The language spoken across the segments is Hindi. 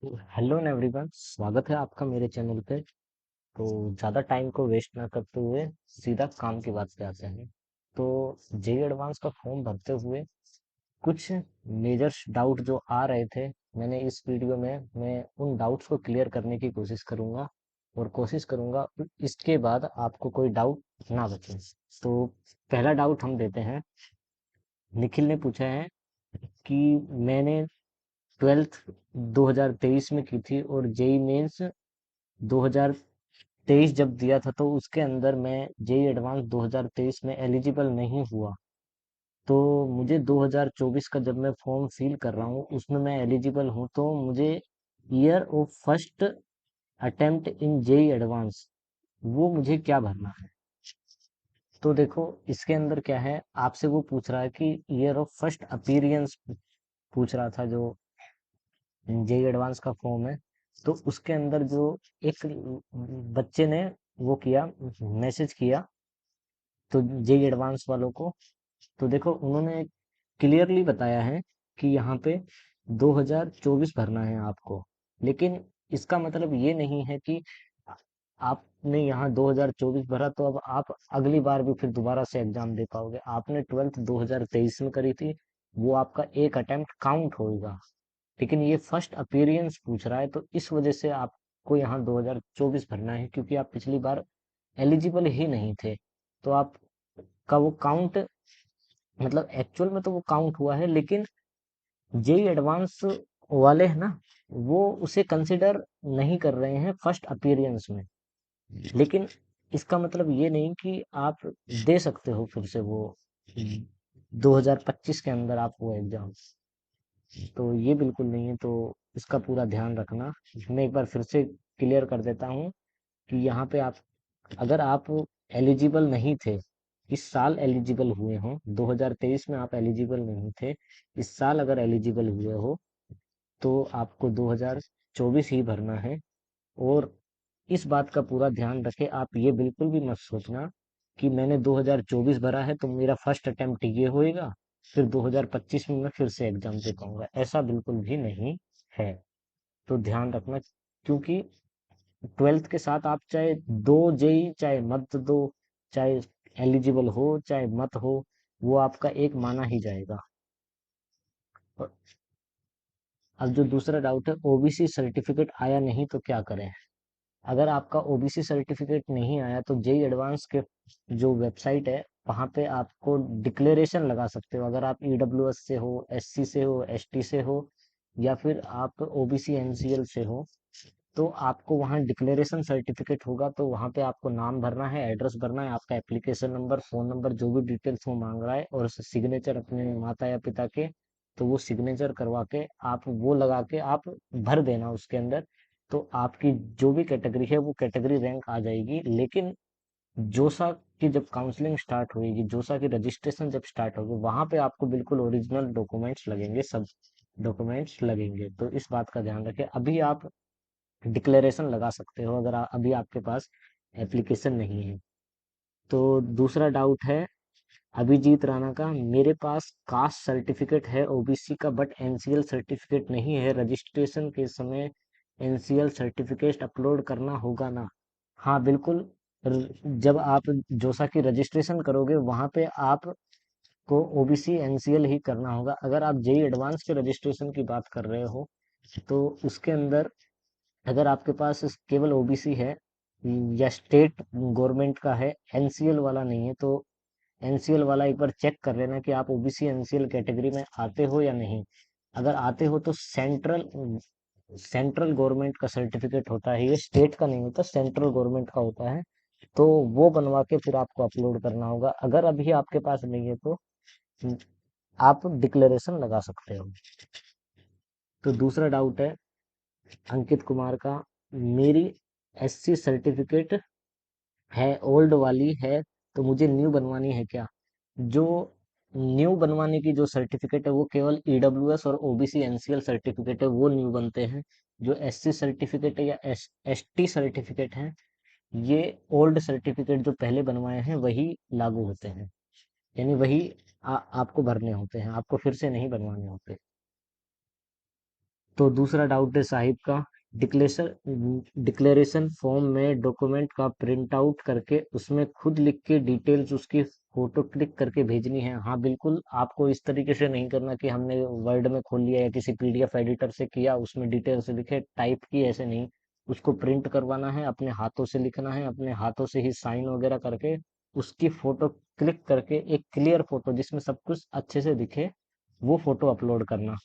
हेलो एवरीवन, स्वागत है आपका मेरे चैनल पे। तो ज़्यादा टाइम को वेस्ट ना करते हुए सीधा काम की बात पे आते हैं। तो जेई एडवांस का फॉर्म भरते हुए कुछ मेजर डाउट जो आ रहे थे, मैंने इस वीडियो में मैं उन डाउट्स को क्लियर करने की कोशिश करूंगा और कोशिश करूंगा इसके बाद आपको कोई डाउट ना बचे। तो पहला डाउट हम देते हैं। निखिल ने पूछा है कि मैंने 12th 2023 में की थी और जेई मेंस 2023 जब दिया था, तो उसके अंदर मैं जेई एडवांस 2023 में एलिजिबल नहीं हुआ। तो मुझे 2024 का जब मैं फॉर्म फिल कर रहा हूँ उसमें मैं एलिजिबल हूँ, तो मुझे year of first attempt in JEE advanced वो मुझे क्या भरना है। तो देखो, इसके अंदर क्या है, आपसे वो पूछ रहा है कि ईयर ऑफ फर्स्ट अपीयरेंस पूछ रहा था, जो जेई एडवांस का फॉर्म है। तो उसके अंदर जो एक बच्चे ने वो किया, मैसेज किया, तो जेई एडवांस वालों को, तो देखो उन्होंने क्लियरली बताया है कि यहाँ पे 2024 भरना है आपको। लेकिन इसका मतलब ये नहीं है कि आ- आपने यहाँ 2024 भरा तो अब आप अगली बार भी फिर दोबारा से एग्जाम दे पाओगे। आपने 12th 2023 में करी थी, वो आपका एक अटेम्प्ट काउंट होगा। लेकिन ये फर्स्ट अपीयरेंस पूछ रहा है, तो इस वजह से आपको यहाँ 2024 भरना है, क्योंकि आप पिछली बार एलिजिबल ही नहीं थे। तो आपका वो काउंट, मतलब एक्चुअल में तो वो काउंट हुआ है, लेकिन जेई एडवांस वाले है ना, वो उसे कंसिडर नहीं कर रहे हैं फर्स्ट अपीयरेंस में। लेकिन इसका मतलब ये नहीं कि आप दे सकते हो फिर से वो 2025 के अंदर आप वो एग्जाम। तो ये बिल्कुल नहीं है, तो इसका पूरा ध्यान रखना। मैं एक बार फिर से क्लियर कर देता हूँ कि यहाँ पे आप, अगर आप एलिजिबल नहीं थे, इस साल एलिजिबल हुए हो, 2023 में आप एलिजिबल नहीं थे, इस साल अगर एलिजिबल हुए हो, तो आपको 2024 ही भरना है। और इस बात का पूरा ध्यान रखें, आप ये बिल्कुल भी मत सोचना कि मैंने 2024 भरा है तो मेरा फर्स्ट अटेम्प्ट ये होएगा, फिर 2025 में मैं फिर से एग्जाम दे पाऊंगा। ऐसा बिल्कुल भी नहीं है। तो ध्यान रखना, क्योंकि 12th के साथ आप चाहे दो जेई चाहे मत दो, चाहे एलिजिबल हो चाहे मत हो, वो आपका एक माना ही जाएगा। और अब जो दूसरा डाउट है, ओबीसी सर्टिफिकेट आया नहीं तो क्या करें। अगर आपका ओबीसी सर्टिफिकेट नहीं आया तो जेई एडवांस के जो वेबसाइट है, वहां पे आपको डिक्लेरेशन लगा सकते हो। अगर आप ईडब्ल्यूएस से हो, एससी से हो, एसटी से हो, या फिर आप ओबीसी एनसीएल से हो, तो आपको वहाँ डिक्लेरेशन सर्टिफिकेट होगा। तो वहाँ पे आपको नाम भरना है, एड्रेस भरना है, आपका एप्लीकेशन नंबर, फोन नंबर, जो भी डिटेल्स वो मांग रहा है, और सिग्नेचर अपने माता या पिता के। तो वो सिग्नेचर करवा के आप वो लगा के आप भर देना उसके अंदर। तो आपकी जो भी कैटेगरी है वो कैटेगरी रैंक आ जाएगी। लेकिन जोसा की जब काउंसलिंग स्टार्ट होगी, जोसा की रजिस्ट्रेशन जब स्टार्ट होगी, वहां पे आपको बिल्कुल ओरिजिनल डॉक्यूमेंट्स लगेंगे, सब डॉक्यूमेंट्स लगेंगे। तो इस बात का ध्यान रखें। अभी आप डिक्लेरेशन लगा सकते हो, अगर अभी आपके पास एप्लीकेशन नहीं है। तो दूसरा डाउट है अभिजीत राणा का, मेरे पास कास्ट सर्टिफिकेट है ओबीसी का, बट एनसीएल सर्टिफिकेट नहीं है, रजिस्ट्रेशन के समय एनसीएल सर्टिफिकेट अपलोड करना होगा ना। हाँ बिल्कुल। जब आप जोसा की रजिस्ट्रेशन करोगे, वहां पे आपको ओबीसी एनसीएल ही करना होगा। अगर आप जेई एडवांस के रजिस्ट्रेशन की बात कर रहे हो, तो उसके अंदर अगर आपके पास केवल ओबीसी है या स्टेट गवर्नमेंट का है, एनसीएल वाला नहीं है, तो एनसीएल वाला एक बार चेक कर लेना कि आप ओबीसी एनसीएल कैटेगरी में आते हो या नहीं। अगर आते हो तो सेंट्रल सेंट्रल गवर्नमेंट का सर्टिफिकेट होता है, ये स्टेट का नहीं होता, सेंट्रल गवर्नमेंट का होता है। तो वो बनवा के फिर आपको अपलोड करना होगा। अगर अभी आपके पास नहीं है तो आप डिक्लेरेशन लगा सकते हो। तो दूसरा डाउट है अंकित कुमार का, मेरी एससी सर्टिफिकेट है, ओल्ड वाली है, तो मुझे न्यू बनवानी है क्या। जो न्यू बनवाने की जो सर्टिफिकेट है वो केवल ईडब्ल्यूएस और ओबीसी एनसीएल सर्टिफिकेट है, वो न्यू बनते हैं। जो एससी सर्टिफिकेट है या एसटी सर्टिफिकेट है, ये ओल्ड सर्टिफिकेट जो पहले बनवाए हैं वही लागू होते हैं। यानी वही आपको भरने होते हैं, आपको फिर से नहीं बनवाने होते। तो दूसरा डाउट है साहिब का, डिक्लेरेशन डिक्लेरेशन फॉर्म में डॉक्यूमेंट का प्रिंट आउट करके उसमें खुद लिख के डिटेल्स उसकी फोटो क्लिक करके भेजनी है। हाँ बिल्कुल, आपको इस तरीके से नहीं करना कि हमने वर्ड में खोल लिया या किसी पीडीएफ एडिटर से किया, उसमें डिटेल्स लिखे टाइप की, ऐसे नहीं। उसको प्रिंट करवाना है, अपने हाथों से लिखना है, अपने हाथों से ही साइन वगैरह करके उसकी फोटो क्लिक करके एक क्लियर फोटो जिसमें सब कुछ अच्छे से दिखे, वो फोटो अपलोड करना।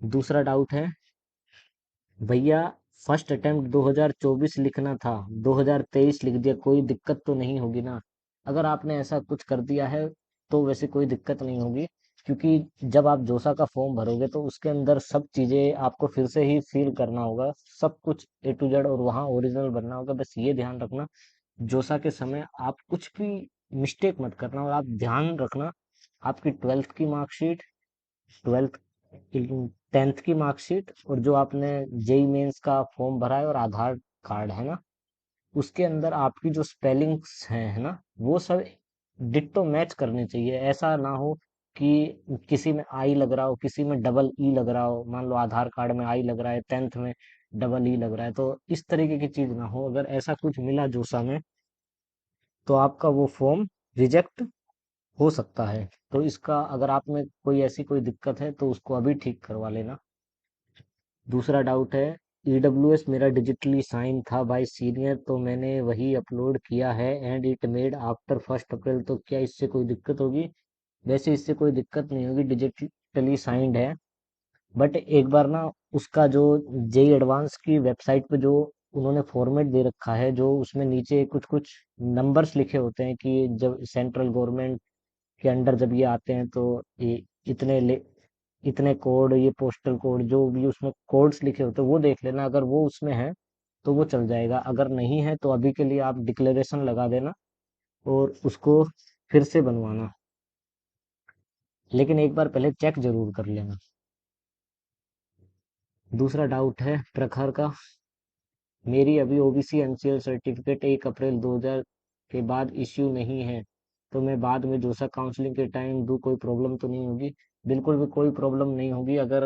दूसरा डाउट है भैया, फर्स्ट अटेम्प्ट 2024 लिखना था, 2023 लिख दिया, कोई दिक्कत तो नहीं होगी ना? अगर आपने ऐसा कुछ कर दिया है तो वैसे कोई दिक्कत नहीं होगी, क्योंकि जब आप जोसा का फॉर्म भरोगे तो उसके अंदर सब चीजें आपको फिर से ही फिल करना होगा, सब कुछ ए टू जेड, और वहाँ ओरिजिनल भरना होगा। बस ये ध्यान रखना, जोसा के समय आप कुछ भी मिस्टेक मत करना, और आप ध्यान रखना आपकी 12th की मार्कशीट, 12th 10th की मार्कशीट, और जो आपने जेई मेंस का फॉर्म भरा है और आधार कार्ड है ना, उसके अंदर आपकी जो स्पेलिंग्स हैं है ना, वो सब डिट्टो मैच करने चाहिए। ऐसा ना हो कि किसी में आई लग रहा हो, किसी में डबल ई लग रहा हो। मान लो आधार कार्ड में आई लग रहा है, 10th में डबल ई लग रहा है, तो इस तरीके की चीज ना हो। अगर ऐसा कुछ मिला जोसा में तो आपका वो फॉर्म रिजेक्ट हो सकता है। तो इसका अगर आप में कोई ऐसी कोई दिक्कत है तो उसको अभी ठीक करवा लेना। दूसरा डाउट है, ईडब्ल्यूएस मेरा डिजिटली साइन था बाय सीनियर, तो मैंने वही अपलोड किया है एंड इट मेड आफ्टर 1 अप्रैल, तो क्या इससे कोई दिक्कत होगी? वैसे इससे कोई दिक्कत नहीं होगी, डिजिटली साइंड है। बट एक बार ना उसका जो जेई एडवांस की वेबसाइट पे जो उन्होंने फॉर्मेट दे रखा है, जो उसमें नीचे कुछ कुछ नंबर्स लिखे होते हैं कि जब सेंट्रल गवर्नमेंट के अंडर जब ये आते हैं तो ये इतने इतने कोड, ये पोस्टल कोड, जो भी उसमें कोड्स लिखे होते हैं वो देख लेना। अगर वो उसमें है तो वो चल जाएगा, अगर नहीं है तो अभी के लिए आप डिक्लेरेशन लगा देना और उसको फिर से बनवाना, लेकिन एक बार पहले चेक जरूर कर लेना। दूसरा डाउट है प्रखर का, मेरी अभी ओबीसी एनसीएल सर्टिफिकेट 1 अप्रैल 2000 के बाद इश्यू नहीं है, तो मैं बाद में जोसा काउंसलिंग के टाइम दूँ, कोई प्रॉब्लम तो नहीं होगी? बिल्कुल भी कोई प्रॉब्लम नहीं होगी अगर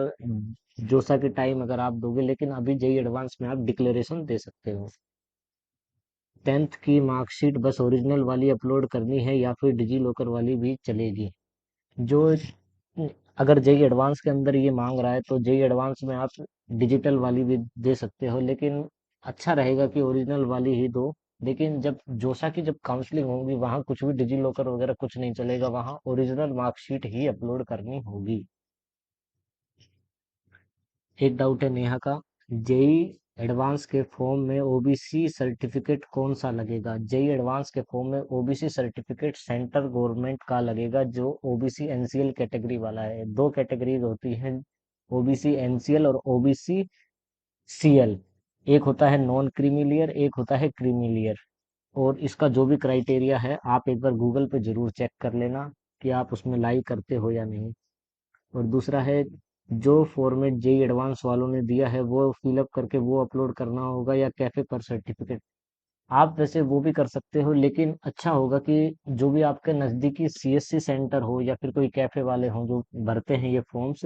जोसा के टाइम अगर आप दोगे, लेकिन अभी जेई एडवांस में आप डिक्लेरेशन दे सकते हो। 10th की मार्कशीट बस ओरिजिनल वाली अपलोड करनी है या फिर डिजी लॉकर वाली भी चलेगी? जो अगर जेई एडवांस के अंदर ये मांग रहा है तो जेई एडवांस में आप डिजिटल वाली भी दे सकते हो, लेकिन अच्छा रहेगा कि ओरिजिनल वाली ही दो। लेकिन जब जोसा की जब काउंसलिंग होगी वहां कुछ भी डिजी लॉकर वगैरह कुछ नहीं चलेगा, वहां ओरिजिनल मार्कशीट ही अपलोड करनी होगी। एक डाउट है नेहा का, जेई एडवांस के फॉर्म में ओबीसी सर्टिफिकेट कौन सा लगेगा? जेई एडवांस के फॉर्म में ओबीसी सर्टिफिकेट सेंट्रल गवर्नमेंट का लगेगा, जो ओबीसी एनसीएल कैटेगरी वाला है। दो कैटेगरीज होती हैं, ओबीसी एनसीएल और ओबीसी सीएल। एक होता है नॉन क्रीमी लेयर, एक होता है क्रीमी लेयर, और इसका जो भी क्राइटेरिया है आप एक बार गूगल पे जरूर चेक कर लेना कि आप उसमें लाई करते हो या नहीं। और दूसरा है, जो फॉर्मेट जेई एडवांस वालों ने दिया है वो फिलअप करके वो अपलोड करना होगा या कैफे पर सर्टिफिकेट? आप वैसे वो भी कर सकते हो, लेकिन अच्छा होगा कि जो भी आपके नज़दीकी सीएससी सेंटर हो या फिर कोई कैफे वाले हों जो भरते हैं ये फॉर्म्स,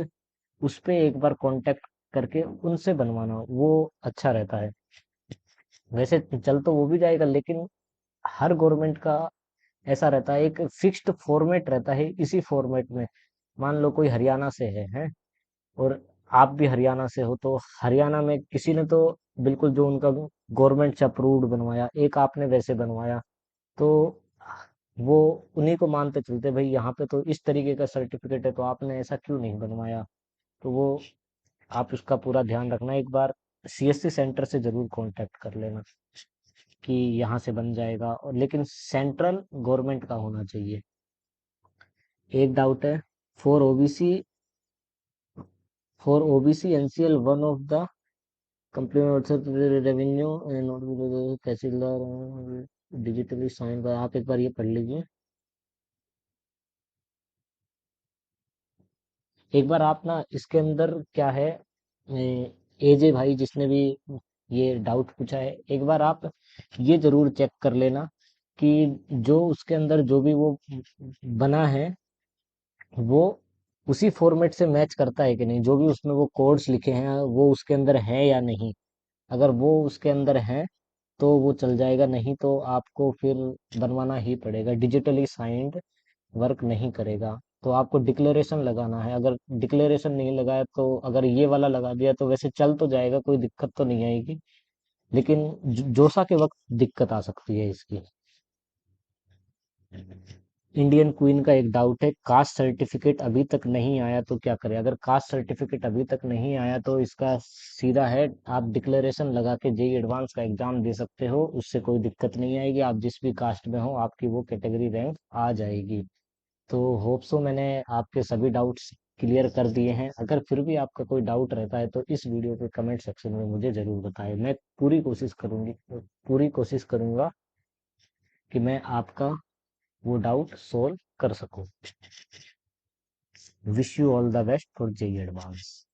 उस पे एक बार कांटेक्ट करके उनसे बनवाना, वो अच्छा रहता है। वैसे चल तो वो भी जाएगा, लेकिन हर गवर्नमेंट का ऐसा रहता है, एक फिक्स्ड फॉर्मेट रहता है, इसी फॉर्मेट में। मान लो कोई हरियाणा से है, और आप भी हरियाणा से हो, तो हरियाणा में किसी ने तो बिल्कुल जो उनका गवर्नमेंट से अप्रूव्ड बनवाया, एक आपने वैसे बनवाया, तो वो उन्हीं को मानते चलते भाई यहाँ पे तो इस तरीके का सर्टिफिकेट है, तो आपने ऐसा क्यों नहीं बनवाया? तो वो आप उसका पूरा ध्यान रखना, एक बार सीएससी सेंटर से जरूर कांटेक्ट कर लेना कि यहाँ से बन जाएगा, और लेकिन सेंट्रल गवर्नमेंट का होना चाहिए। एक डाउट है, for OBC for OBC NCL one of the complement revenue and tehsildar digitally sign पर, आप एक बार ये पढ़ लीजिए। एक बार आप ना इसके अंदर क्या है, एजे भाई जिसने भी ये डाउट पूछा है, एक बार आप ये जरूर चेक कर लेना कि जो उसके अंदर जो भी वो बना है वो उसी फॉर्मेट से मैच करता है कि नहीं, जो भी उसमें वो कोड्स लिखे हैं वो उसके अंदर है या नहीं। अगर वो उसके अंदर है तो वो चल जाएगा, नहीं तो आपको फिर बनवाना ही पड़ेगा। डिजिटली साइंड वर्क नहीं करेगा। तो आपको डिक्लेरेशन लगाना है। अगर डिक्लेरेशन नहीं लगाया तो अगर ये वाला लगा दिया तो वैसे चल तो जाएगा, कोई दिक्कत तो नहीं आएगी, लेकिन जोसा के वक्त दिक्कत आ सकती है इसकी। इंडियन क्वीन का एक डाउट है, कास्ट सर्टिफिकेट अभी तक नहीं आया तो क्या करें? अगर कास्ट सर्टिफिकेट अभी तक नहीं आया तो इसका सीधा है, आप डिक्लेरेशन लगा के जेई एडवांस का एग्जाम दे सकते हो, उससे कोई दिक्कत नहीं आएगी। आप जिस भी कास्ट में हो आपकी वो कैटेगरी रैंक आ जाएगी। तो होप सो मैंने आपके सभी डाउट्स क्लियर कर दिए हैं। अगर फिर भी आपका कोई डाउट रहता है तो इस वीडियो के कमेंट सेक्शन में मुझे जरूर बताएं। मैं पूरी कोशिश करूंगा कि मैं आपका वो डाउट सोल्व कर सकूं। Wish you all the best for JEE advance.